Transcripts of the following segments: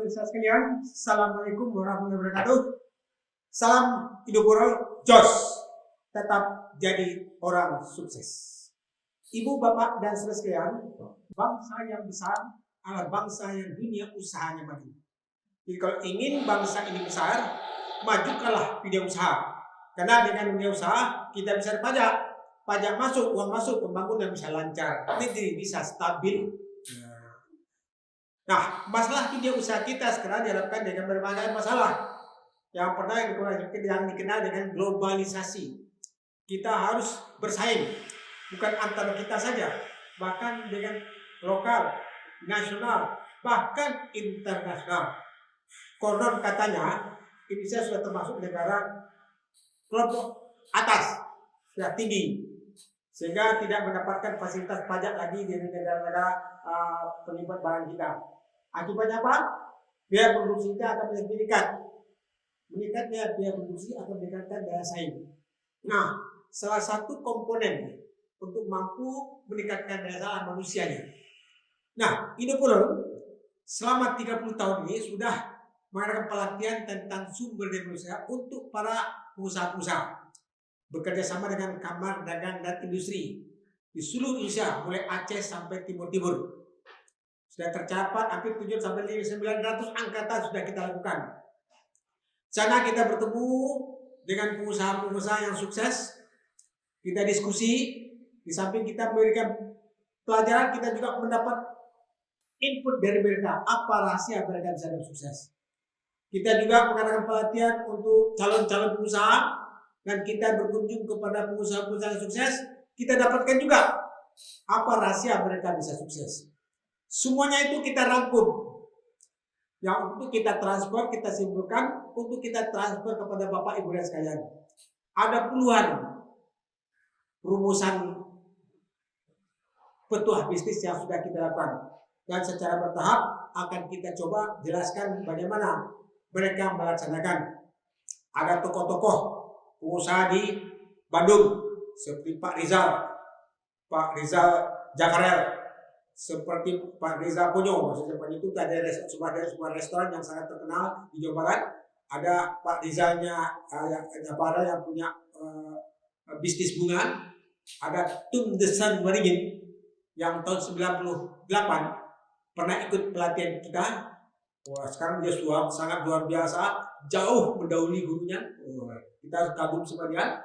pemirsa sekalian, Assalamualaikum warahmatullahi wabarakatuh. Salam Hidupuro, Jos, tetap jadi orang sukses. Ibu, bapak, dan saudara sekalian, bangsa yang besar adalah bangsa yang dunia usahanya maju. Jadi kalau ingin bangsa ini besar, majukanlah dunia usaha. Karena dengan dunia usaha kita bisa pajak, pajak masuk, uang masuk, pembangunan bisa lancar, negeri bisa stabil. Nah, masalah dunia usaha kita sekarang dihadapkan dengan berbagai masalah. Yang pertama yang dikenal dengan globalisasi. Kita harus bersaing, bukan antara kita saja, bahkan dengan lokal, nasional, bahkan internasional. Konon katanya Indonesia sudah termasuk negara kelompok atas, sudah tinggi, sehingga tidak mendapatkan fasilitas pajak lagi dari negara-negara pengimpor barang kita. Akibatnya apa? Biaya produksi kita akan meningkat. Meningkatnya biaya produksi akan meningkatkan daya saing. Nah, salah satu komponen untuk mampu meningkatkan daya saing manusianya. Nah, Hidupuro selama 30 tahun ini sudah mengadakan pelatihan tentang sumber daya manusia untuk para pengusaha-pengusaha. Bekerja sama dengan Kamar Dagang dan Industri di seluruh Indonesia, mulai Aceh sampai Timur-Timur. Sudah tercapai hampir 700-900 angkatan sudah kita lakukan. Sana kita bertemu dengan pengusaha-pengusaha yang sukses. Kita diskusi, di samping kita memberikan pelajaran, kita juga mendapat input dari mereka, apa rahasia mereka bisa sukses. Kita juga mengadakan pelatihan untuk calon-calon pengusaha, dan kita berkunjung kepada pengusaha-pengusaha yang sukses. Kita dapatkan juga apa rahasia mereka bisa sukses. Semuanya itu kita rangkum. Yang untuk kita transfer, kita simpulkan, untuk kita transfer kepada Bapak Ibu dan sekalian. Ada puluhan rumusan petuah bisnis yang sudah kita lakukan. Dan secara bertahap akan kita coba jelaskan bagaimana mereka melaksanakan. Ada tokoh-tokoh pengusaha di Bandung seperti Pak Rizal Jakarel, seperti Pak Reza Ponyo, maksudnya itu ada sebuah restoran yang sangat terkenal di Jawa Barat. Ada Pak Rizalnya yang punya bisnis bunga. Ada Tum Desan Waringin yang tahun 98 pernah ikut pelatihan kita. Wah, sekarang dia sangat luar biasa, jauh mendahului gurunya. Kita kagum sama dia.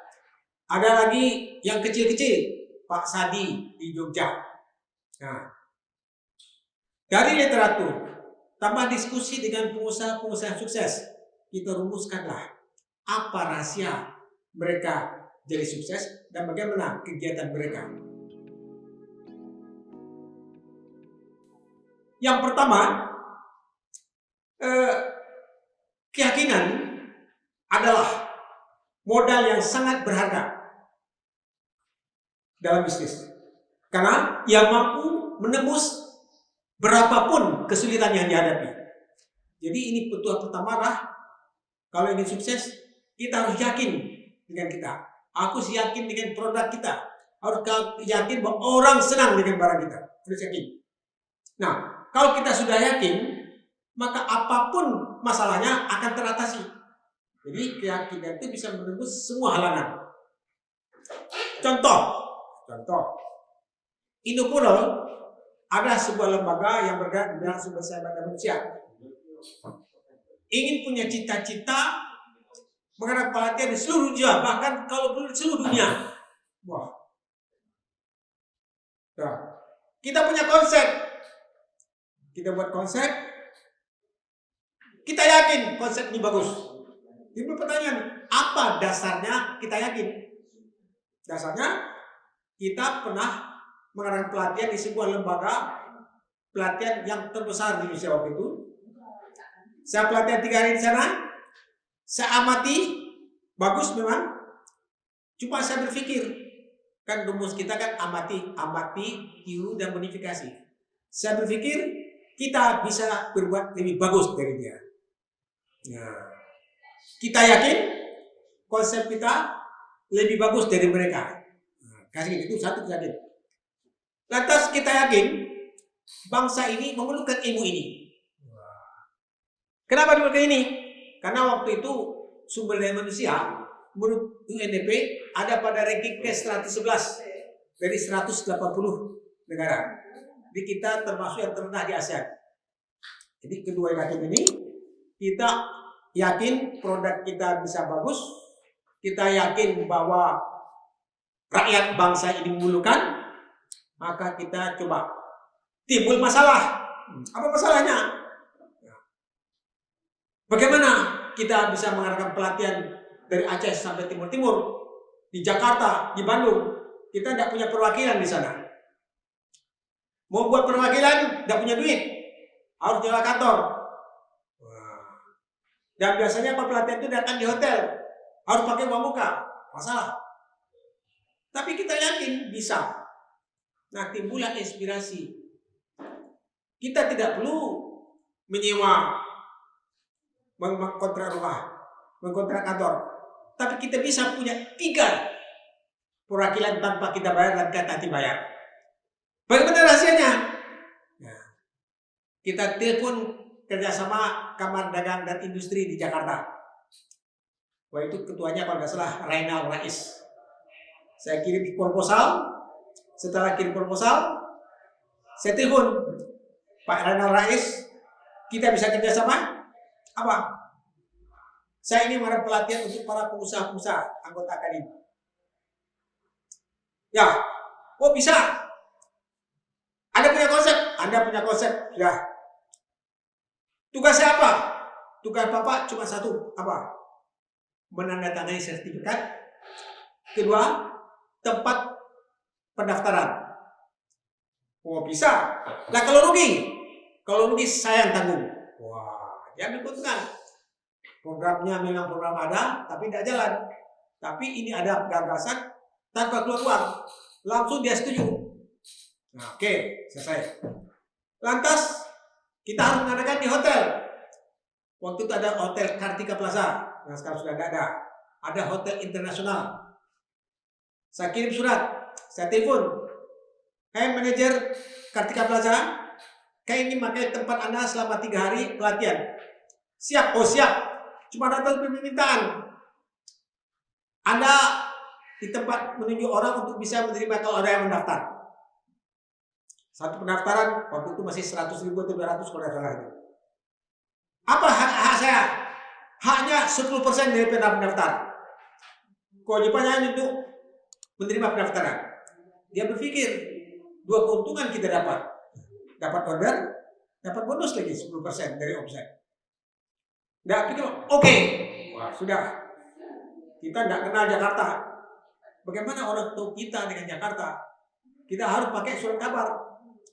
Ada lagi yang kecil-kecil, Pak Sadi di Jogja. Nah, dari literatur, tambah diskusi dengan pengusaha-pengusaha sukses, kita rumuskanlah apa rahasia mereka jadi sukses dan bagaimana kegiatan mereka. Yang pertama, keyakinan adalah modal yang sangat berharga dalam bisnis. Karena ia mampu menembus berapapun kesulitan yang dihadapi. Jadi ini petuah pertama lah, kalau ingin sukses, kita harus yakin dengan kita. Aku yakin dengan produk kita. Harus yakin bahwa orang senang dengan barang kita. Harus yakin. Nah, kalau kita sudah yakin, maka apapun masalahnya akan teratasi. Jadi keyakinan itu bisa menembus semua halangan. Contoh. Hidupuro ada sebuah lembaga yang bergerak di bidang sumber daya manusia. Ingin punya cita-cita mengadakan pelatihan di seluruh dunia, bahkan kalau perlu di seluruh dunia. Wah. Nah, kita punya konsep. Kita buat konsep. Kita yakin konsep ini bagus. Timbul pertanyaan, apa dasarnya kita yakin? Dasarnya kita pernah mengadakan pelatihan di sebuah lembaga pelatihan yang terbesar di Indonesia waktu itu. Saya pelatihan 3 hari di sana. Saya amati, bagus memang. Cuma saya berpikir, kan rumus kita kan amati, tiru dan modifikasi. Saya berpikir kita bisa berbuat lebih bagus dari dia. Nah, kita yakin konsep kita lebih bagus dari mereka. Nah, kasih itu satu yakin. Lantas kita yakin bangsa ini memerlukan ilmu ini. Kenapa dilakukan ini? Karena waktu itu sumber daya manusia menurut UNDP ada pada ranking ke-111 dari 180 negara. Jadi kita termasuk yang terendah di ASEAN. Jadi kedua yakin ini, kita yakin produk kita bisa bagus, kita yakin bahwa rakyat bangsa ini memerlukan, maka kita coba. Timbul masalah. Apa masalahnya? Bagaimana kita bisa mengadakan pelatihan dari Aceh sampai Timur-Timur, di Jakarta, di Bandung? Kita tidak punya perwakilan di sana. Mau buat perwakilan, tidak punya duit, harus jalan kantor. Dan biasanya pelatihan itu datang di hotel, harus pakai uang muka, masalah. Tapi kita yakin bisa. Nah, timbullah inspirasi. Kita tidak perlu menyewa, mengkontrak rumah, mengkontrak kantor. Tapi kita bisa punya 3 perwakilan tanpa kita bayar dan kita nanti bayar. Bagaimana rahasianya? Nah, kita telepon kerjasama Kamar Dagang dan Industri di Jakarta. Wah, itu ketuanya kalau nggak salah Rainal Rais. Saya kirim proposal. Setelah kirim proposal, saya telepon Pak Rainal Rais. Kita bisa kerjasama? Apa? Saya ini mengadakan pelatihan untuk para pengusaha-pengusaha anggota akademi. Ya, oh bisa. Anda punya konsep, ya. Tugas saya apa? Tugas Bapak cuma satu, apa? Menandatangani sertifikat. Kedua, tempat pendaftaran. Oh bisa. Nah kalau rugi saya yang tanggung. Wah, jangan keuntungan. Programnya memang program ada, tapi tidak jalan. Tapi ini ada gagasan tanpa keluar uang, langsung dia setuju. Nah, oke, selesai. Lantas kita harus mengadakan di hotel. Waktu itu ada hotel Kartika Plaza, yang sekarang sudah tidak ada. Ada hotel internasional. Saya kirim surat, saya telepon. Hai manajer Kartika Plaza, kayak ini pakai tempat Anda selama 3 hari pelatihan. Siap, oh siap. Cuma datang permintaan. Anda di tempat menunjuk orang untuk bisa menerima kalau ada yang mendaftar. Satu pendaftaran waktu itu masih 100.000 atau 200 kalau salah itu. Apa hak saya? Haknya 10% dari pendaftar. Kewajibannya untuk menerima pendaftaran. Dia berpikir 2 keuntungan kita dapat. Dapat order, dapat bonus lagi 10% dari omset. Nggak pikir, oke. Wah, sudah. Kita nggak kenal Jakarta. Bagaimana orang tahu kita dengan Jakarta? Kita harus pakai surat kabar.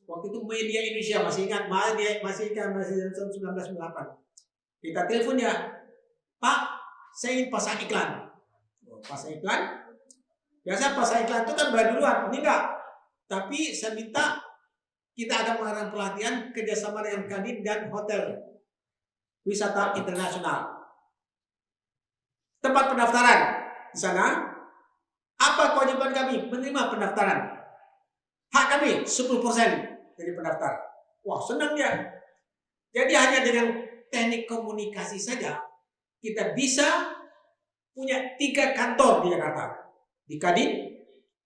Waktu itu media Indonesia masih ingat, masih tahun 1998. Kita telepon ya, Pak, saya ingin pasang iklan. Pasang iklan? Biasa pasang iklan itu kan bayar duluan, ini enggak. Tapi saya minta kita akan mengadakan pelatihan kerjasama dengan Kadin dan hotel wisata internasional. Tempat pendaftaran di sana. Apa kewajiban kami? Menerima pendaftaran. Hak kami 10% dari pendaftar. Wah, senang dia. Jadi hanya dengan teknik komunikasi saja kita bisa punya 3 kantor di Jakarta. Di Kadin,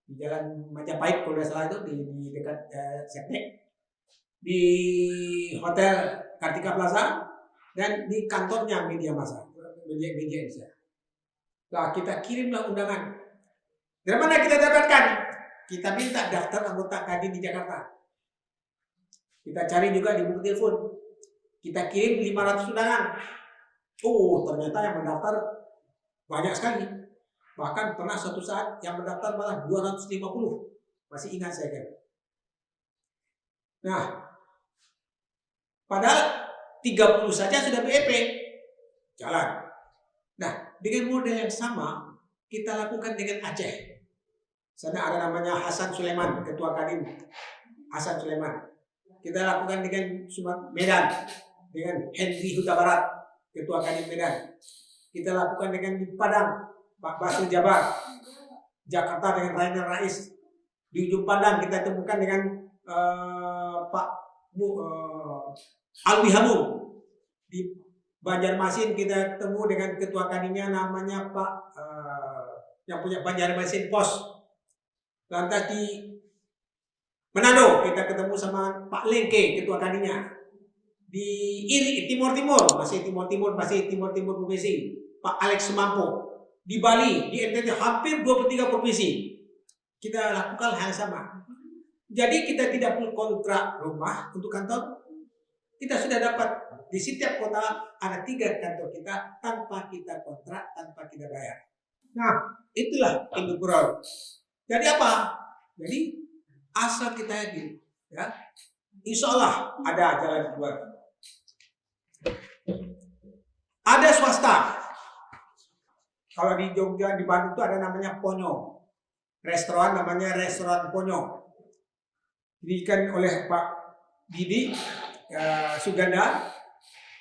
di Jalan Majapahit kalau tidak salah itu di dekat Setnek. Di Hotel Kartika Plaza dan di kantornya Media Massa, Media Indonesia. Nah, kita kirimlah undangan. Dari mana kita dapatkan? Kita minta daftar anggota Kadin di Jakarta. Kita cari juga di buku telepon. Kita kirim 500 undangan. Oh, ternyata yang mendaftar banyak sekali. Bahkan pernah suatu saat yang mendaftar malah 250. Masih ingat saya kan. Nah, padahal 30 saja sudah BEP. Jalan. Nah, dengan model yang sama kita lakukan dengan Aceh. Sana ada namanya Hasan Sulaiman, ketua Kadin. Hasan Sulaiman. Kita lakukan dengan Medan, dengan Henry Huta Barat, ketua Kadin Medan. Kita lakukan dengan di Padang, Pak Basri Jabar. Jakarta dengan Rainal Rais. Di ujung Padang kita temukan dengan Pak Alwi Hamum. Di Banjarmasin kita ketemu dengan ketua kadinya namanya Pak yang punya Banjarmasin Pos. Lantas di Manado kita ketemu sama Pak Lengke ketua kadinya. Di Timur masih Timur provinsi Pak Alex Sumampo. Di Bali, di NTT hampir 23 provinsi kita lakukan hal yang sama. Jadi kita tidak perlu kontrak rumah untuk kantor. Kita sudah dapat di setiap kota ada 3 kantor kita tanpa kita kontrak, tanpa kita bayar. Nah, itulah induk Pulau. Jadi apa? Jadi asal kita yakin, ya, insya Allah ada jalan keluar. Ada swasta. Kalau di Jogja, di Bandung itu ada namanya Ponyo. Restoran namanya Restoran Ponyo. Didirikan oleh Pak Didi Suganda.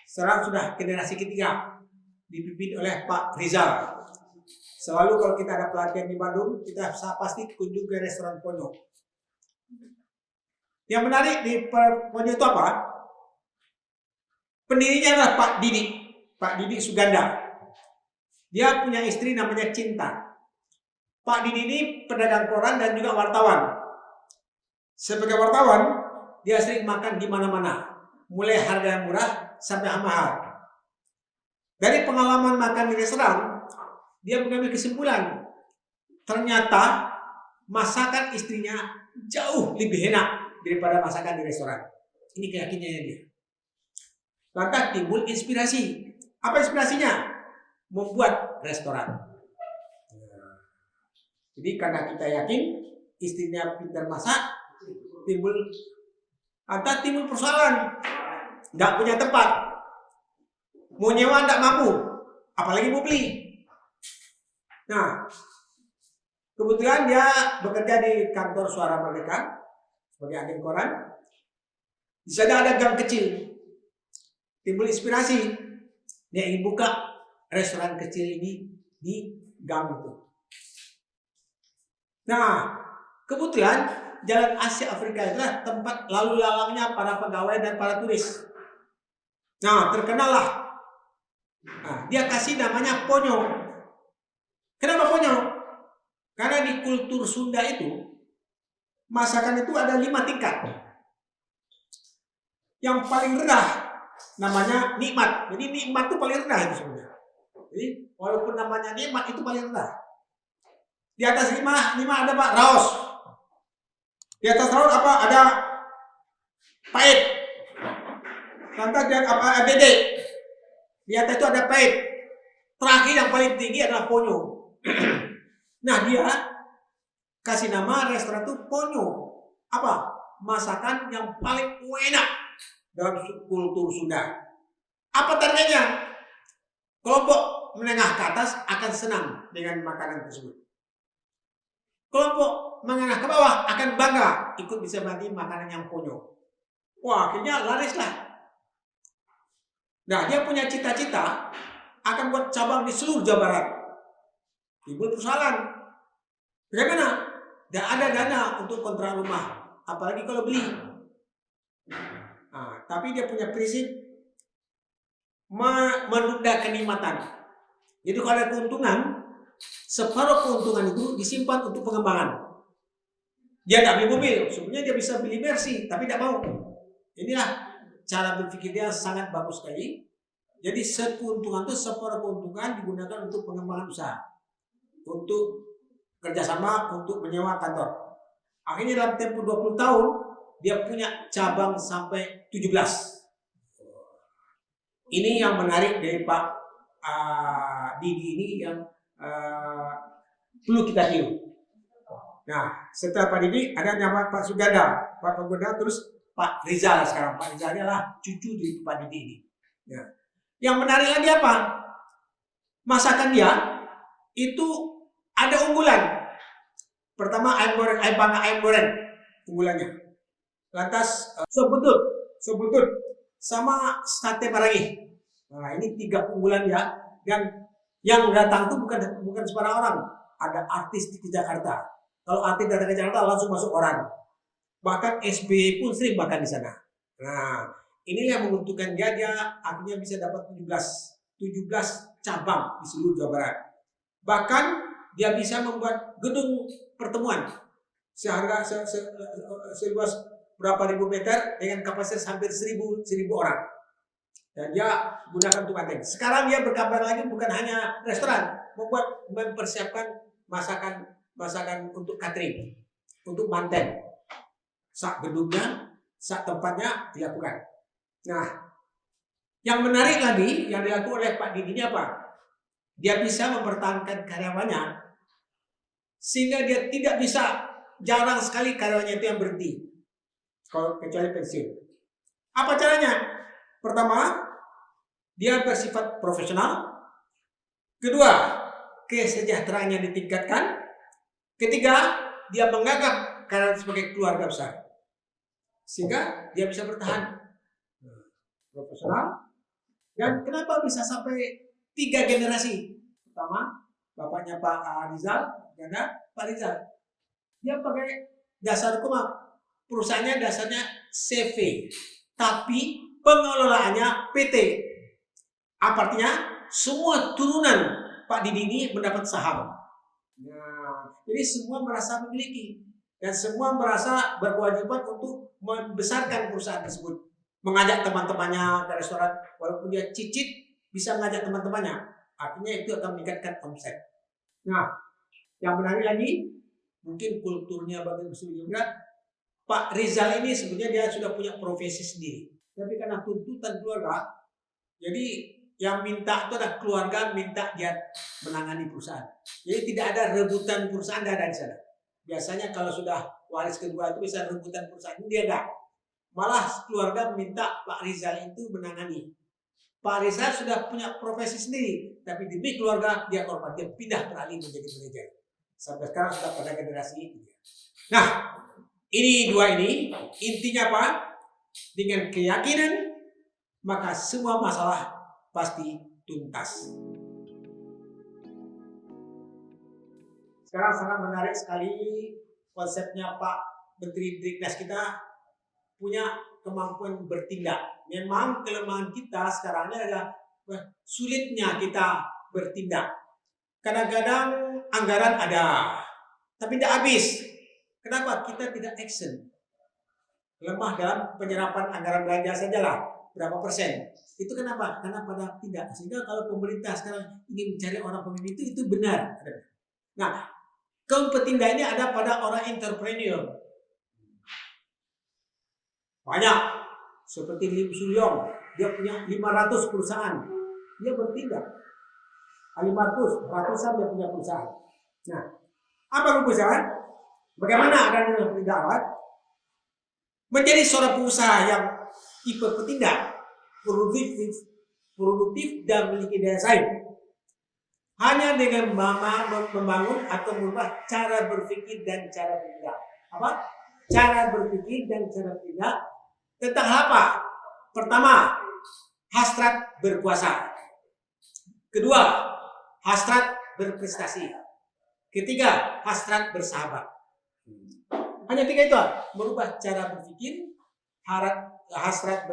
Sekarang sudah generasi ketiga. Dipimpin oleh Pak Rizal. Selalu kalau kita ada pelatihan di Bandung, kita pasti kunjung ke Restoran Ponyo. Yang menarik di Ponyo itu apa? Pendirinya adalah Pak Didi Suganda. Dia punya istri namanya Cinta. Pak Didi ini pedagang koran dan juga wartawan. Sebagai wartawan, dia sering makan di mana-mana. Mulai harga yang murah sampai yang mahal. Dari pengalaman makan di restoran, dia mengambil kesimpulan. Ternyata masakan istrinya jauh lebih enak daripada masakan di restoran. Ini keyakinannya dia. Lantas timbul inspirasi. Apa inspirasinya? Membuat restoran. Jadi karena kita yakin istrinya pintar masak, timbul persoalan, nggak punya tempat, mau nyewa nggak mampu, apalagi mau beli. Nah, kebetulan dia bekerja di kantor Suara Merdeka sebagai agen koran. Di sana ada gang kecil, timbul inspirasi, dia ingin buka restoran kecil ini di gang itu. Nah, kebetulan Jalan Asia Afrika itulah tempat lalu lalangnya para pegawai dan para turis. Nah, terkenal lah. Nah, dia kasih namanya Ponyo. Kenapa Ponyo? Karena di kultur Sunda itu masakan itu ada 5 tingkat. Yang paling rendah namanya nikmat. Jadi nikmat itu paling rendah itu sebenarnya. Jadi walaupun namanya nikmat itu paling rendah. Di atas 5 ada Pak Raos. Di atas Raos apa? Ada pahit. Lantas dia apa? Dede. Di atas itu ada pahit. Terakhir yang paling tinggi adalah Ponyo. Nah, dia kasih nama restoran itu Ponyo. Apa? Masakan yang paling enak dalam kultur Sunda. Apa targetnya? Kelompok menengah ke atas akan senang dengan makanan tersebut. Kelompok menengah ke bawah akan bangga ikut bisa bagi makanan yang Ponyo. Wah, akhirnya laris lah. Nah, dia punya cita-cita akan buat cabang di seluruh Jawa Barat. Timbul persoalan. Bagaimana? Tidak ada dana untuk kontrak rumah, apalagi kalau beli. Nah, tapi dia punya prinsip menunda kenikmatan. Jadi kalau ada keuntungan, separuh keuntungan itu disimpan untuk pengembangan. Dia tidak beli mobil, sebenarnya dia bisa beli Mercy, tapi tidak mau. Inilah cara berpikir dia sangat bagus sekali. Jadi keuntungan itu separuh keuntungan digunakan untuk pengembangan usaha, untuk kerjasama, untuk menyewa kantor. Akhirnya dalam tempo 20 tahun dia punya cabang sampai 17. Ini yang menarik dari Pak Didi ini yang perlu kita tiru. Nah, setelah Pak Didi ada nama Pak Suganda, Pak Suganda, terus Pak Rizal sekarang. Pak Rizal adalah cucu dari Pak Didi ini. Ya. Yang menarik lagi apa? Masakan dia itu ada unggulan. Pertama ayam goreng unggulannya. Lantas sebutut sama sate marangi. Nah, ini 3 unggulan ya. Dan yang datang itu bukan sembarang orang. Ada artis di Jakarta. Kalau artis datang ke Jakarta langsung masuk orang. Bahkan SBY pun sering makan di sana. Nah, inilah yang menguntungkan dia akhirnya bisa dapat 17 cabang di seluruh Jawa Barat. Bahkan dia bisa membuat gedung pertemuan seluas berapa ribu meter dengan kapasitas hampir 1000 orang. Dan dia gunakan untuk manten. Sekarang dia berkembang lagi bukan hanya restoran, mempersiapkan masakan untuk catering, untuk manten. Sak gedungnya, sak tempatnya dilakukan. Nah, yang menarik lagi yang dilakukan oleh Pak Didi ini apa? Dia bisa mempertahankan karyawannya sehingga dia tidak bisa, jarang sekali karyawannya itu yang berhenti kecuali pensiun. Apa caranya? Pertama, dia bersifat profesional. Kedua, kesejahteraannya ditingkatkan. Ketiga, dia menganggap karyawan sebagai keluarga besar sehingga dia bisa bertahan. Profesional. Dan kenapa bisa sampai 3 generasi? Pertama, bapaknya Pak Rizal, dan Pak Rizal. Dia pakai dasar hukum, perusahaannya dasarnya CV, tapi pengelolaannya PT. Apa artinya? Semua turunan Pak Didi ini mendapat saham. Nah, jadi semua merasa memiliki dan semua merasa berkewajiban untuk membesarkan perusahaan tersebut. Mengajak teman-temannya ke restoran, walaupun dia cicit bisa mengajak teman-temannya. Artinya itu akan meningkatkan omset. Nah, yang menarik lagi, mungkin kulturnya bagus juga. Pak Rizal ini sebenarnya dia sudah punya profesi sendiri. Tapi karena tuntutan keluarga, jadi yang minta itu ada keluarga minta dia menangani perusahaan. Jadi tidak ada rebutan perusahaan, ada di sana. Biasanya kalau sudah waris kedua itu bisa rebutan perusahaan, ini dia enggak. Malah keluarga minta Pak Rizal itu menangani. Pak Rizal sudah punya profesi sendiri, tapi demi keluarga dia korban, dia pindah beralih menjadi manajer. Sampai sekarang sudah pada generasi itu. Nah, ini dua ini intinya apa? Dengan keyakinan maka semua masalah pasti tuntas. Sekarang sangat menarik sekali konsepnya Pak Menteri Diknas kita punya kemampuan bertindak. Memang kelemahan kita sekarang ini adalah sulitnya kita bertindak. Kadang-kadang anggaran ada, tapi tidak habis. Kenapa? Kita tidak action. Lemah dalam penyerapan anggaran belanja sajalah. Berapa persen? Itu kenapa? Karena pada tidak. Sehingga kalau pemerintah sekarang ingin mencari orang pemimpin itu benar. Nah, kepentingan ini ada pada orang entrepreneur. Banyak, seperti Lim Sulyong, dia punya 500 perusahaan, dia bertindak. 500, ratusan dia punya perusahaan. Nah, apa perusahaan? Bagaimana adanya bertindak? Menjadi seorang pengusaha yang tipe petindak, produktif dan memiliki daya saing. Hanya dengan membangun atau merubah cara berpikir dan cara bertindak. Apa? Cara berpikir dan cara bertindak tentang apa? Pertama, hasrat berkuasa. Kedua, hasrat berprestasi. Ketiga, hasrat bersahabat. Hanya 3 itu, merubah cara berpikir, hasrat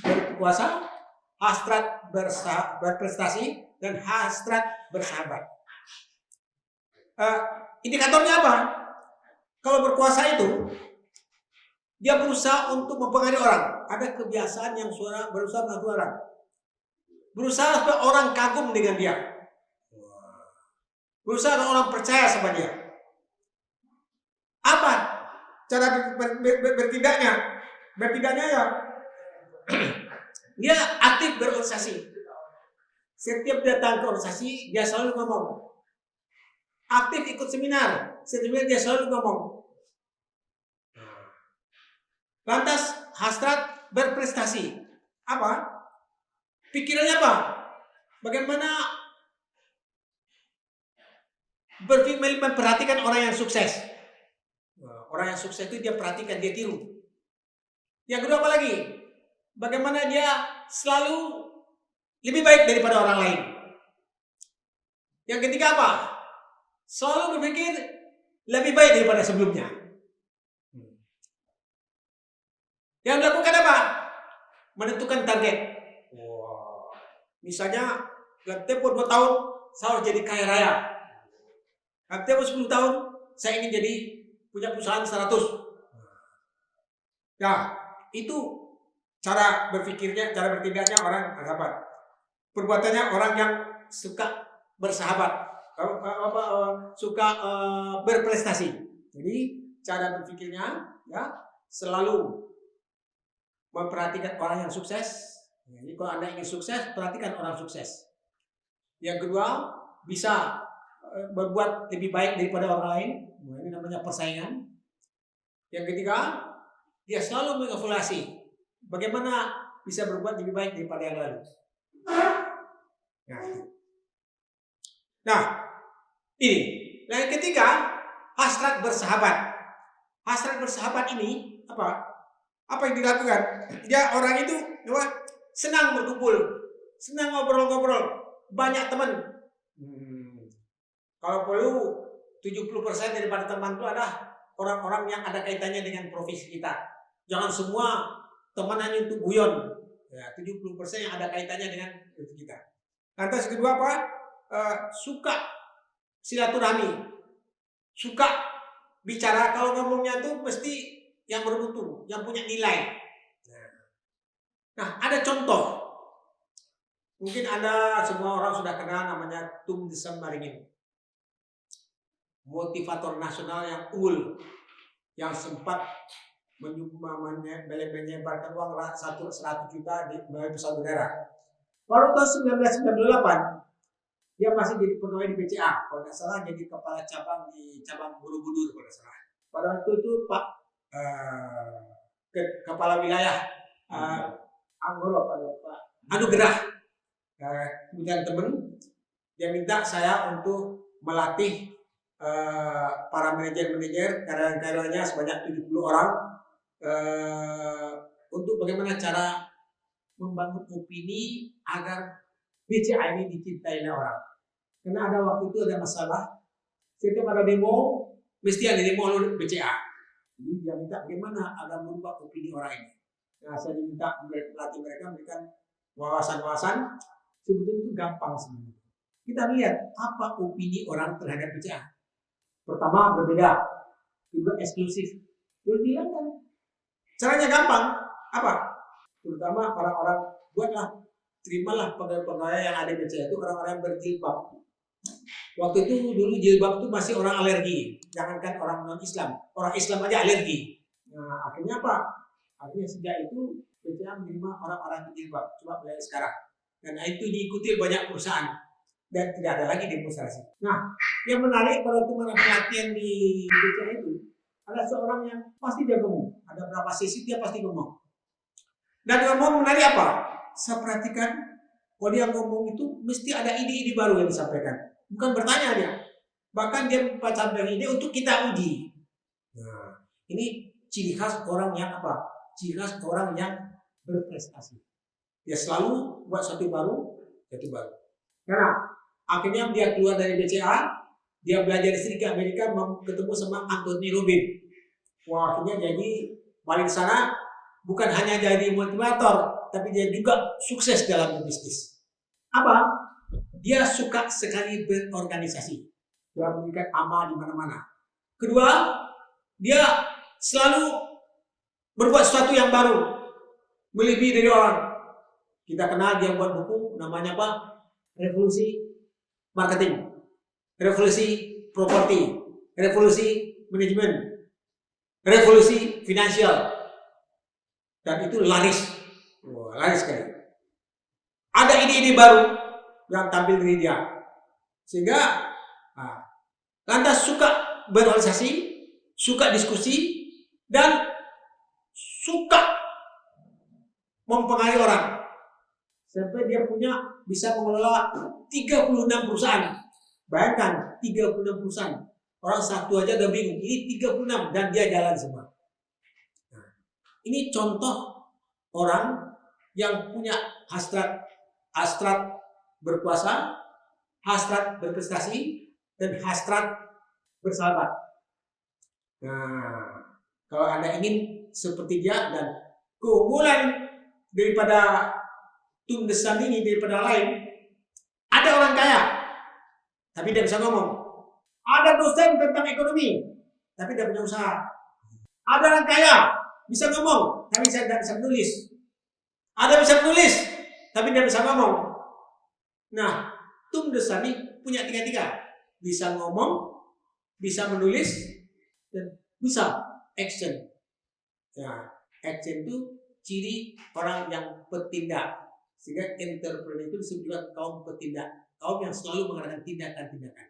berkuasa, hasrat berprestasi, dan hasrat bersahabat. Indikatornya apa? Kalau berkuasa itu dia berusaha untuk mempengaruhi orang. Ada kebiasaan yang berusaha mengatur orang. Berusaha supaya orang kagum dengan dia. Berusaha supaya orang percaya sama dia. Apa cara bertindaknya? Bertindaknya ya dia aktif berorganisasi. Setiap datang ke organisasi dia selalu ngomong. Aktif ikut seminar. Setiap dia selalu ngomong. Lantas hasrat berprestasi. Apa? Pikirannya apa? Bagaimana memperhatikan orang yang sukses. Orang yang sukses itu dia perhatikan, dia tiru. Yang kedua apa lagi? Bagaimana dia selalu lebih baik daripada orang lain. Yang ketiga apa? Selalu berpikir lebih baik daripada sebelumnya. Yang dilakukan apa? Menentukan target. Wow. Misalnya, dalam tempo 2 tahun, saya harus jadi kaya raya. Dalam tempo 10 tahun, saya ingin jadi punya perusahaan 100. Nah, itu cara berpikirnya, cara bertindaknya orang bersahabat. Perbuatannya orang yang suka bersahabat, suka berprestasi. Jadi cara berpikirnya ya selalu memperhatikan orang yang sukses. Jadi kalau Anda ingin sukses, perhatikan orang sukses. Yang kedua, bisa berbuat lebih baik daripada orang lain. Nah, ini namanya persaingan. Yang ketiga, dia selalu mengevaluasi bagaimana bisa berbuat lebih baik daripada yang lalu. Nah, ini. Yang ketiga, hasrat bersahabat. Hasrat bersahabat ini apa? Apa yang dilakukan? Dia orang itu senang berkumpul, senang ngobrol-ngobrol, banyak teman. Kalau perlu 70% daripada teman itu adalah orang-orang yang ada kaitannya dengan profesi kita. Jangan semua teman hanya untuk guyon. Ya, 70% yang ada kaitannya dengan profesi kita. Lantas kedua apa? Suka silaturahmi. Suka bicara, kalau ngomongnya tuh mesti yang bermutu, yang punya nilai. Nah, ada contoh. Mungkin Anda semua orang sudah kenal namanya Tum Desem Maringin. Motivator nasional yang unggul, yang sempat menyebarkan uang 100 juta di pesawat udara. Baru tahun 1998, dia masih jadi pegawai di BCA, kalau tidak salah jadi kepala cabang di cabang Borobudur kalau tidak salah. Pada waktu itu Pak kepala wilayah Anggoro Pak Anugerah, kemudian teman, dia minta saya untuk melatih para manajer-manajer karyawan-karyawannya sebanyak 70 orang untuk bagaimana cara membangun opini agar BCA ini dicintai oleh orang. Karena ada waktu itu ada masalah, setiap ada demo mesti ada demo oleh BCA. Jadi dia minta bagaimana agar merubah opini orang ini. Nah, saya diminta melatih mereka, memberikan wawasan-wawasan. Sebetulnya itu gampang sebenarnya. Kita lihat apa opini orang terhadap BCA. Pertama, berbeda. Kedua, eksklusif. Terus bilang kan, caranya gampang. Apa? Terutama para orang, terimalah pegawai-pegawai yang ada di BCA itu orang-orang yang berjilbab. Waktu itu dulu jilbab itu masih orang alergi. Jangankan orang non-Islam, orang Islam aja alergi. Nah, akhirnya apa? Akhirnya sejak itu BCA menerima orang-orang berjilbab. Coba belajar sekarang. Dan itu diikuti banyak perusahaan. Dan tidak ada lagi demonstrasi. Nah, yang menarik pada teman pelatihan di BCA itu ada seorang yang pasti dia ngomong. Ada berapa sesi dia pasti ngomong. Dan ngomong menarik apa? Saya perhatikan kalau dia ngomong itu mesti ada ide-ide baru yang disampaikan. Bukan bertanya dia. Bahkan dia sampaikan ide untuk kita uji. Nah, ini ciri khas orang yang apa? Ciri khas orang yang berprestasi. Dia selalu buat satu baru. Karena akhirnya dia keluar dari BCA, dia belajar di Amerika, ketemu sama Anthony Robbins. Wah, akhirnya jadi balik sana bukan hanya jadi motivator, tapi dia juga sukses dalam bisnis. Apa? Dia suka sekali berorganisasi. Dia memberikan amal di mana-mana. Kedua, dia selalu berbuat sesuatu yang baru, melebihi dari orang. Kita kenal dia buat buku, namanya apa? Revolusi marketing, revolusi properti, revolusi manajemen, revolusi finansial, dan itu laris. Wah, laris sekali. Ada ide-ide baru yang tampil dari dia, sehingga lantas suka berorganisasi, suka diskusi, dan suka mempengaruhi orang. Sampai dia bisa mengelola 36 perusahaan. Bayangkan 36 perusahaan. Orang satu aja udah bingung. Ini 36 dan dia jalan semua. Nah, ini contoh orang yang punya hasrat berkuasa, hasrat berprestasi, dan hasrat bersahabat. Nah, kalau Anda ingin seperti dia dan keunggulan daripada Tumdesan ini daripada lain, ada orang kaya, tapi dia bisa ngomong. Ada dosen tentang ekonomi, tapi dia punya usaha. Ada orang kaya, bisa ngomong, tapi saya tidak bisa menulis. Ada bisa menulis, tapi dia bisa ngomong. Nah, Tumdesan ini punya tiga-tiga. Bisa ngomong, bisa menulis, dan bisa action. Nah, action itu ciri orang yang bertindak. Sehingga entrepreneur itu disebut juga kaum petindak. Kaum yang selalu mengadakan tindakan-tindakan.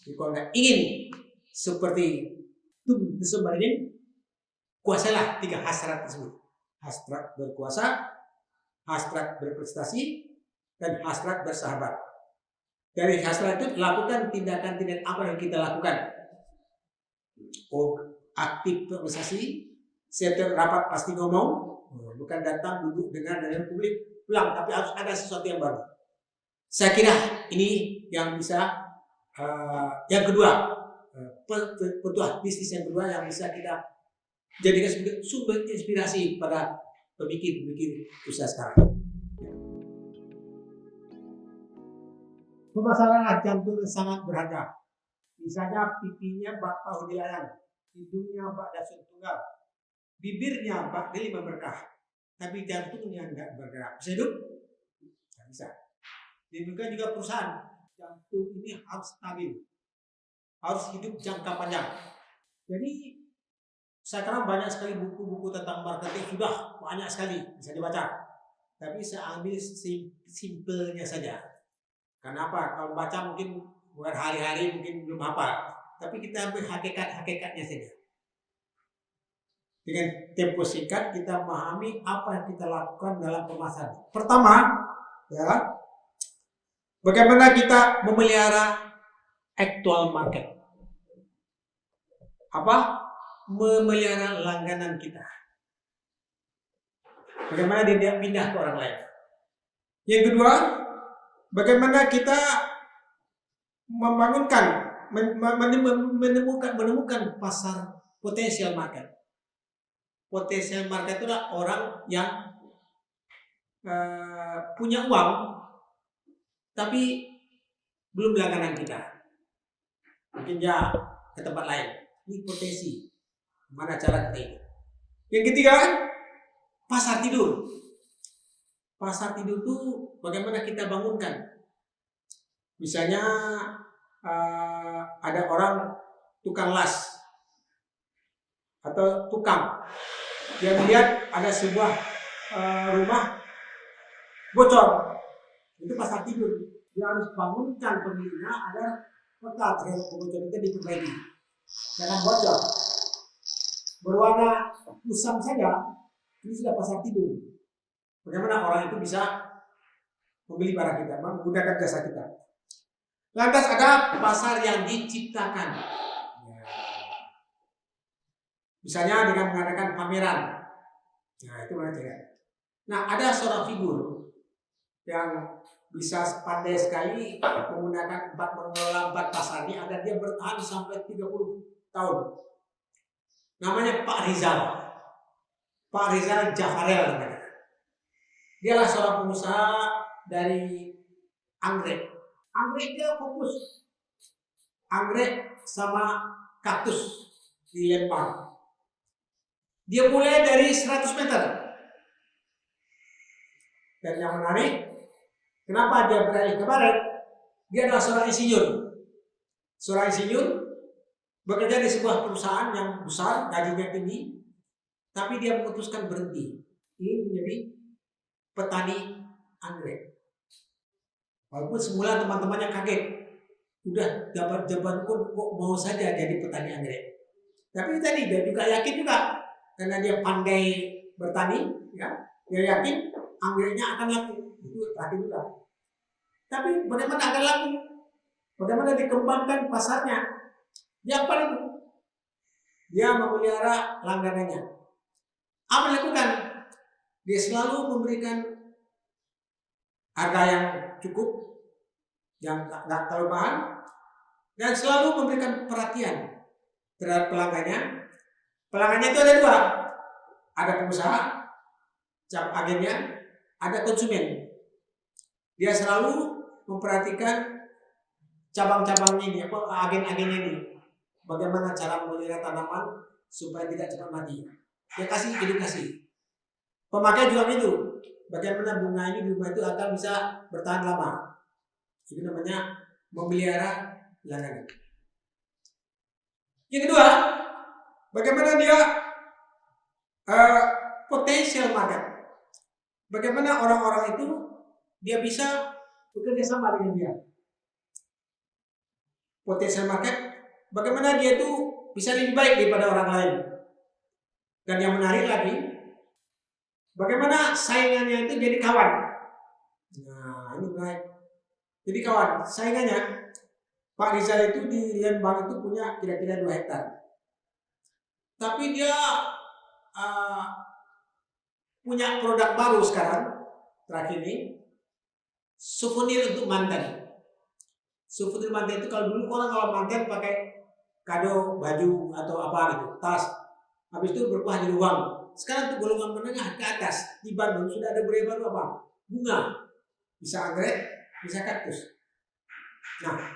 Jadi kalau Anda ingin seperti Tumdesan ini, kuasalah tiga hasrat tersebut. Hasrat berkuasa, hasrat berprestasi, dan hasrat bersahabat. Dari hasrat itu lakukan tindakan-tindakan apa yang kita lakukan. Aktif organisasi, setiap rapat pasti ngomong, bukan datang duduk dengar dari publik pulang, tapi harus ada sesuatu yang baru. Saya kira ini yang bisa yang kedua, petuah bisnis yang kedua yang bisa kita jadikan sebagai sumber inspirasi pada pemikir-pemikir usaha sekarang. Permasalahan jantung sangat berharga. Misalnya pipinya bak tahu dilayang, hidungnya bak dasun tunggal, bibirnya bak delima berkah, tapi jantungnya enggak bergerak. Bisa hidup? Tidak bisa. Demikian juga perusahaan, jantung ini harus stabil, harus hidup jangka panjang. Jadi sekarang banyak sekali buku-buku tentang marketing, sudah banyak sekali bisa dibaca. Tapi saya ambil simpelnya saja. Kenapa? Kalau baca mungkin berhari-hari mungkin belum hafal. Tapi kita ambil hakikat-hakikatnya saja. Dengan tempo singkat kita memahami apa yang kita lakukan dalam pemasaran. Pertama, ya, bagaimana kita memelihara actual market. Apa? Memelihara langganan kita. Bagaimana dia tidak pindah ke orang lain. Yang kedua, bagaimana kita menemukan pasar potensial market. Potensial market itu adalah orang yang punya uang tapi belum langganan kita. Mungkin dia ke tempat lain. Ini potensi. Mana cara kita ini? Yang ketiga, pasar tidur. Pasar tidur itu bagaimana kita bangunkan. Misalnya ada orang tukang las atau tukang, dia melihat ada sebuah rumah bocor, itu pasar tidur. Dia harus bangunkan pemiliknya agar peta terhadap kebocoran itu diperbaiki. Jangan bocor. Berwarna kusam saja, ini sudah pasar tidur. Bagaimana orang itu bisa membeli barang kita, menggunakan jasa kita. Lantas ada pasar yang diciptakan. Misalnya dengan mengadakan pameran. Nah, itu mana. Nah, ada seorang figur yang bisa pandai sekali mengelola 4 pasar ini agar dia bertahan sampai 30 tahun. Namanya Pak Rizal. Pak Rizal Jafarel namanya. Dialah seorang pengusaha dari anggrek. Anggrek dia fokus. Anggrek sama kaktus di Lembang. Dia mulai dari 100 meter. Dan yang menarik, kenapa dia beralih ke barat? Dia adalah seorang insinyur. Seorang insinyur bekerja di sebuah perusahaan yang besar, gajinya tinggi, tapi dia memutuskan berhenti. Ini menjadi petani anggrek. Walaupun semula teman-temannya kaget, udah dapat jabatan kok mau saja jadi petani anggrek. Tapi tadi dia juga yakin juga, karena dia pandai bertani, ya, dia yakin anggreknya akan laku. Itu yakin juga. Tapi bagaimana akan laku? Bagaimana dikembangkan pasarnya? Dia apa itu? Dia memelihara langganannya. Apa yang dilakukan? Dia selalu memberikan harga yang cukup, yang tidak terlalu mahal, dan selalu memberikan perhatian terhadap pelanggannya. Pelanggannya itu ada 2, ada pengusaha, agennya, ada konsumen. Dia selalu memperhatikan cabang-cabang ini, agen-agen ini. Bagaimana cara memelihara tanaman supaya tidak cepat mati. Dia kasih edukasi. Pemakai juga itu. Bagaimana bunga ini di rumah itu akan bisa bertahan lama. Itu namanya memelihara larangan. Yang kedua, bagaimana dia potential market. Bagaimana orang-orang itu dia bisa bekerja sama dengan dia. Potential market, bagaimana dia itu bisa lebih baik daripada orang lain. Dan yang menarik lagi, bagaimana saingannya itu jadi kawan. Nah, ini baik. Jadi kawan, saingannya Pak Rizal itu di Lembang itu punya kira-kira 2 hektar. Tapi dia punya produk baru sekarang, terakhir ini, souvenir untuk mantan. Souvenir mantan itu kalau dulu orang kalau mantan pakai kado, baju atau apa gitu, tas. Habis itu berubah jadi uang. Sekarang untuk golongan menengah ke atas di Bandung sudah ada beredar apa? Bunga, bisa anggrek, bisa kaktus. Nah,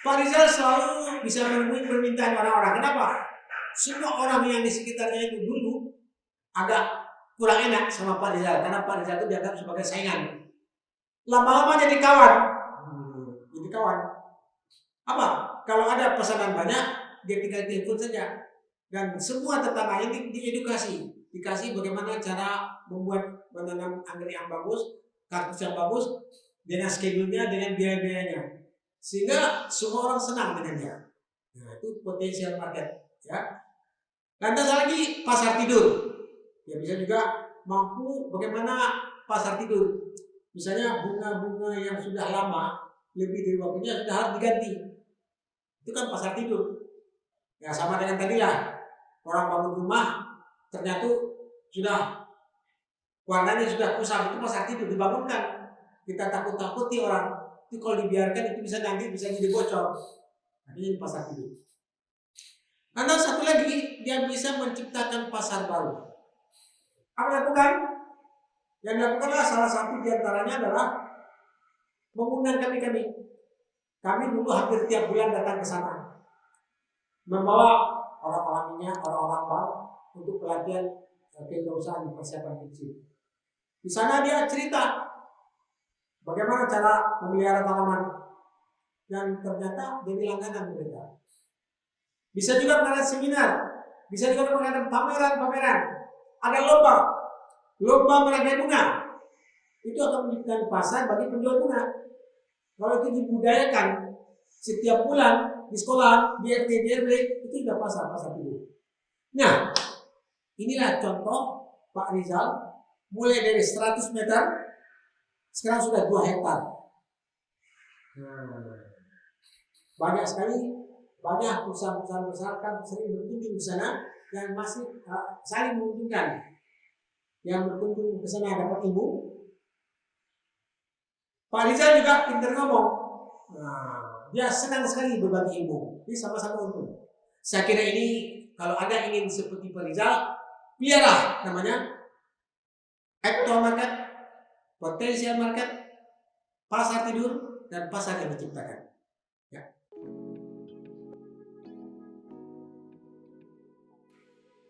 Pak Rizal selalu bisa menemui permintaan orang-orang. Kenapa? Semua orang yang di sekitarnya itu dulu agak kurang enak sama Pak Rizal karena Pak Rizal itu dianggap sebagai saingan. Lama-lama jadi kawan. Jadi kawan. Apa? Kalau ada pesanan banyak, dia tinggal telepon saja. Dan semua tetangganya diedukasi, dikasih bagaimana cara membuat menanam anggrek yang bagus, kaktus yang bagus, dengan schedule-nya, dengan biaya-biayanya, sehingga semua orang senang dengan dia. Nah, itu potensial market, ya. Lantas lagi pasar tidur. Ya bisa juga mampu bagaimana pasar tidur. Misalnya bunga-bunga yang sudah lama, lebih dari waktunya sudah harus diganti. Itu kan pasar tidur. Ya sama dengan tadi lah. Orang bangun rumah ternyata sudah warnanya sudah kusam, itu pasar tidur, dibangunkan. Kita takut-takuti orang. Itu kalau dibiarkan itu bisa nanti bisa jadi bocor. Nah, ini pasar tidur. Karena satu lagi dia bisa menciptakan pasar baru. Apa lakukan? Yang dilakukanlah salah satu diantaranya adalah mengundang kami. Kami dulu hampir tiap bulan datang ke sana, membawa orang-orang minyak, orang-orang bank untuk pelatihan kewirausahaan persiapan kecil. Di sana dia cerita bagaimana cara memelihara tanaman dan ternyata jadi langganan mereka. Bisa juga mengadakan seminar, bisa juga mengadakan pameran. Ada lomba meragai bunga. Itu akan menjadikan pasar bagi penjual bunga. Kalau itu dibudayakan setiap bulan di sekolah, di RT, di RW, itu sudah pasar tidur. Nah, inilah contoh Pak Rizal mulai dari 100 meter sekarang sudah 2 hektar. Banyak sekali, banyak perusahaan-perusahaan besar kan sering berkunjung ke sana dan masih saling menguntungkan. Yang berkunjung ke sana dapat ilmu. Pak Rizal juga pintar ngomong. Dia senang sekali berbagi ilmu. Ini sama-sama untung. Saya kira ini kalau ada ingin seperti Pak Rizal, pilihlah namanya actual market, potential market, pasar tidur, dan pasar yang diciptakan. Ya.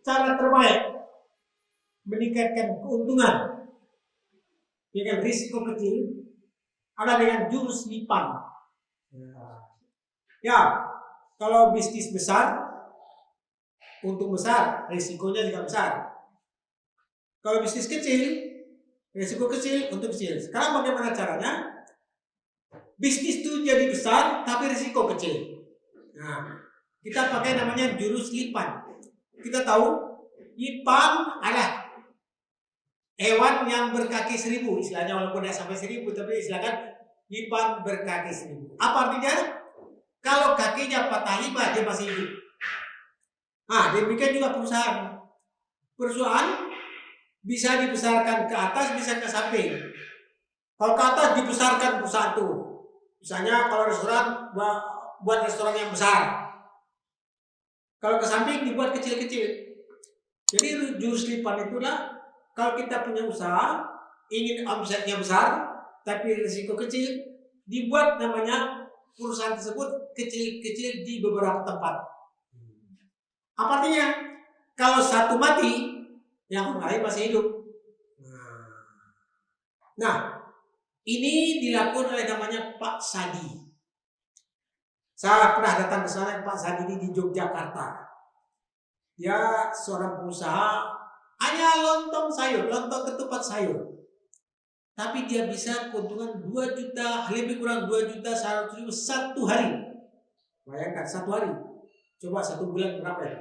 Cara terbaik meningkatkan keuntungan dengan risiko kecil adalah dengan jurus lipan. Ya, kalau bisnis besar, untung besar, risikonya juga besar. Kalau bisnis kecil, risiko kecil, untung kecil. Sekarang bagaimana caranya? Bisnis itu jadi besar, tapi risiko kecil. Nah, kita pakai namanya jurus lipan. Kita tahu, lipan adalah hewan yang berkaki 1000, istilahnya walaupun tidak sampai 1000, tapi istilahkan lipan berkaki 1000. Apa artinya? Kalau kakinya patah 5, dia masih hidup. Nah, demikian juga perusahaan. Perusahaan bisa dibesarkan ke atas, bisa ke samping. Kalau ke atas dibesarkan perusahaan itu. Misalnya kalau restoran, buat restoran yang besar. Kalau ke samping dibuat kecil-kecil. Jadi jurus lipan itulah kalau kita punya usaha, ingin omsetnya besar, tapi risiko kecil, dibuat namanya perusahaan tersebut kecil-kecil di beberapa tempat. Apa artinya? Kalau satu mati, yang lain masih hidup. Nah, ini dilakukan oleh namanya Pak Sadi. Saya pernah datang ke sana, Pak Sadi ini di Yogyakarta. Dia seorang pengusaha, hanya lontong sayur, lontong ketupat sayur. Tapi dia bisa keuntungan 2 juta, lebih kurang 2.100.000 satu hari. Bayangkan, satu hari. Coba 1 bulan berapa ya?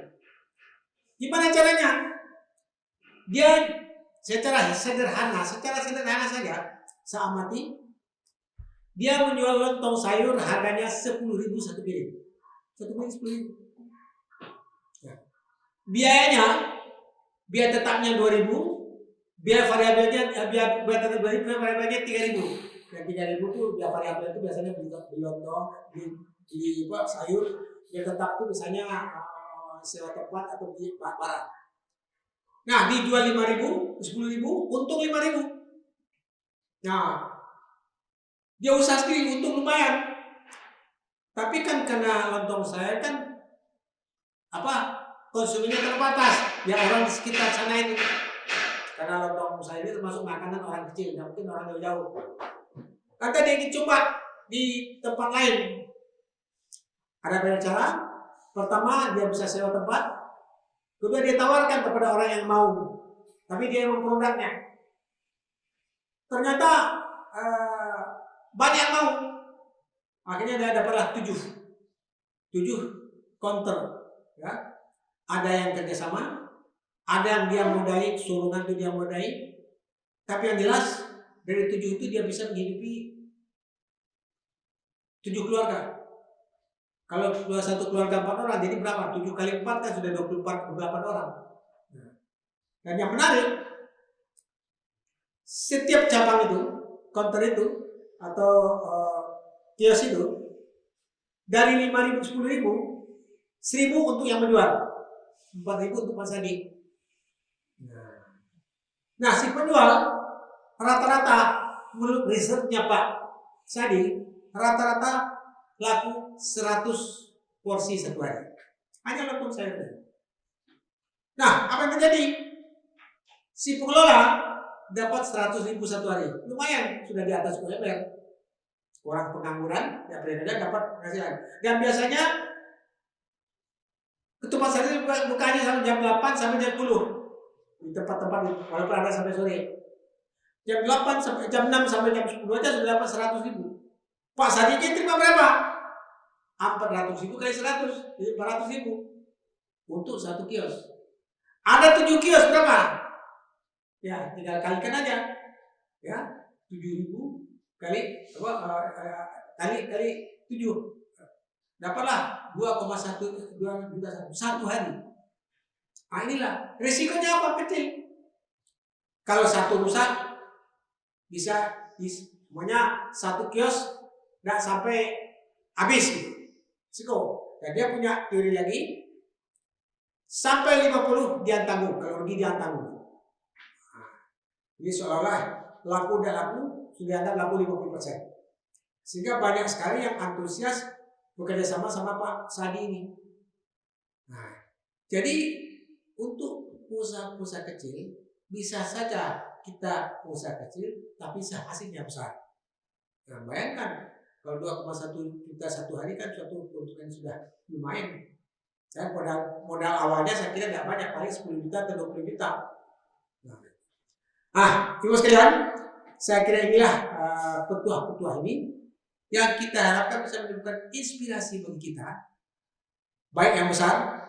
Gimana caranya? Dia secara sederhana saja, saya amati, dia menjual lontong sayur harganya 10.000 satu piring. Satu piring 10.000. Ya. Biayanya, biaya tetapnya 2.000, biaya variabelnya biaya tetap 2.000, biaya variabelnya 3.000. Yang 3.000 itu biaya variabel itu biasanya beli lontong, beli sayur. Biaya tetap itu misalnya sewa tempat atau beli barang. Nah, dijual 5.000, 10.000, untung 5.000. Nah, dia usaha sendiri, untung lumayan. Tapi kan karena lontong saya kan konsumennya terbatas, ya orang di sekitar sana ini. Karena lontong saya ini termasuk makanan orang kecil, nggak mungkin orang jauh-jauh. Kata dia ingin coba di tempat lain. Ada banyak cara. Pertama, dia bisa sewa tempat. Kedua, dia tawarkan kepada orang yang mau, tapi dia yang memproduknya. Ternyata banyak mau. Akhirnya dia dapatlah 7 counter. Ya. Ada yang kerjasama, ada yang dia modali, surungan itu dia modali. Tapi yang jelas dari 7 itu dia bisa menghidupi 7 keluarga. Kalau satu keluarga 4 orang, jadi berapa? 7 kali 4 kan sudah 28 orang. Dan yang menarik, setiap cabang itu, counter itu, atau kios itu, dari 5.000, 10.000, 1.000 untuk yang menjual, 4.000 untuk Pak Sadi. Nah, si penjual rata-rata menurut risetnya Pak Sadi, rata-rata laku 100 porsi satu hari. Hanya lontong sayur. Nah, apa yang terjadi? Si pengelola dapat 100.000 satu hari. Lumayan, sudah di atas UMR. Orang pengangguran, ya benar-benar dapat penghasilan. Dan biasanya ketupat sayur bukanya sampai jam 8 sampai jam 10. Di tempat-tempat itu, walaupun ada sampai sore. Jam 8 sampai jam 6 sampai jam 10 aja sudah dapat 100.000. Pak Sadi terima berapa? 400.000 kali 100, jadi 400.000 untuk satu kios. Ada 7 kios berapa? Ya, tinggal kalikan aja. Ya, 7.000 kali kali 7. Dapatlah 2,1 juta satu hari. Nah, inilah resikonya apa? Kecil. Kalau satu rusak bisa semuanya satu kios nggak sampai habis gitu. Risiko. Dan dia punya teori lagi, sampai 50 dia tanggung, kalau rugi dia tanggung. Jadi seolah-olah laku dan laku sudah ada laku 50%. Sehingga banyak sekali yang antusias bekerja sama Pak Sadi ini. Nah, jadi untuk usaha-usaha kecil bisa saja kita usaha kecil tapi hasilnya besar. Nah, bayangkan kalau 2,1 juta satu hari kan suatu keuntungan sudah lumayan. Dan modal awalnya saya kira tidak banyak, paling 10 juta atau 20 juta. Ibu sekalian, saya kira inilah petuah-petuah ini yang kita harapkan bisa menjadikan inspirasi bagi kita. Baik yang besar,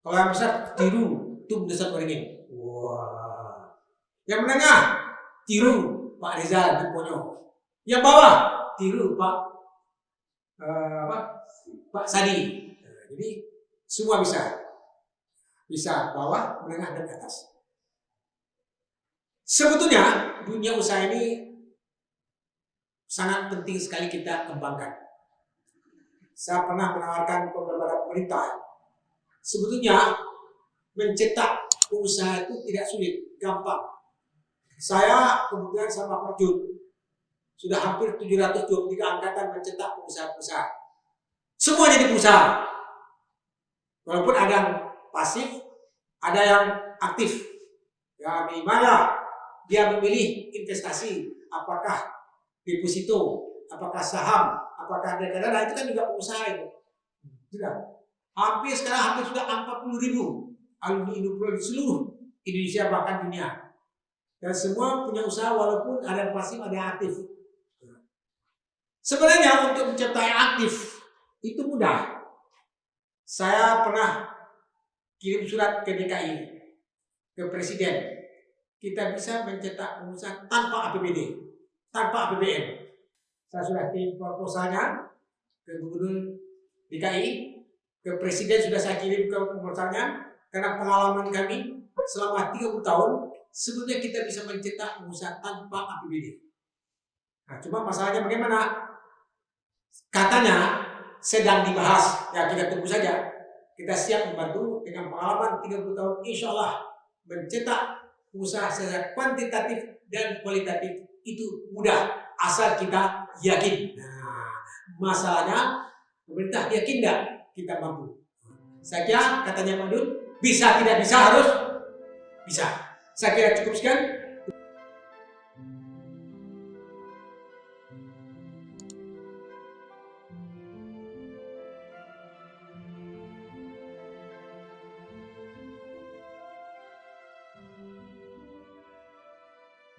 kalau yang besar tiru Tum Desat Waringin. Wah. Yang menengah tiru Pak Rizal dan Ponyo. Yang bawah tiru Pak Sadi. Jadi semua bisa bawah, menengah dan atas. Sebetulnya dunia usaha ini sangat penting sekali kita kembangkan. Saya pernah menawarkan kepada pemerintah. Sebetulnya mencetak pengusaha itu tidak sulit, gampang. Saya kebetulan sama Pak Jun sudah hampir 723 angkatan mencetak pengusaha-pengusaha. Semua jadi pengusaha. Walaupun ada yang pasif, ada yang aktif. Ya, gimana dia memilih investasi, apakah deposito, apakah saham, apakah reksadana, itu kan juga pengusaha itu. Sudah. Sekarang hampir sudah 40.000 alumni Indopro di seluruh Indonesia bahkan dunia. Dan semua punya usaha walaupun ada yang pasif, ada yang aktif. Sebenarnya untuk mencetak yang aktif itu mudah. Saya pernah kirim surat ke DKI, ke Presiden. Kita bisa mencetak pengusaha tanpa APBD, tanpa APBN. Saya sudah kirim proposalnya ke Gubernur DKI, ke Presiden sudah saya kirim ke proposalnya, karena pengalaman kami selama 30 tahun, sebenarnya kita bisa mencetak pengusaha tanpa APBD. Nah, cuma masalahnya bagaimana? Katanya sedang dibahas, ya kita tunggu saja. Kita siap membantu dengan pengalaman 30 tahun, insya Allah mencetak usaha secara kuantitatif dan kualitatif itu mudah, asal kita yakin. Nah, masalahnya pemerintah yakin nggak kita mampu? Saya kira katanya Pak Dun, bisa tidak bisa harus bisa. Saya kira cukup sekian.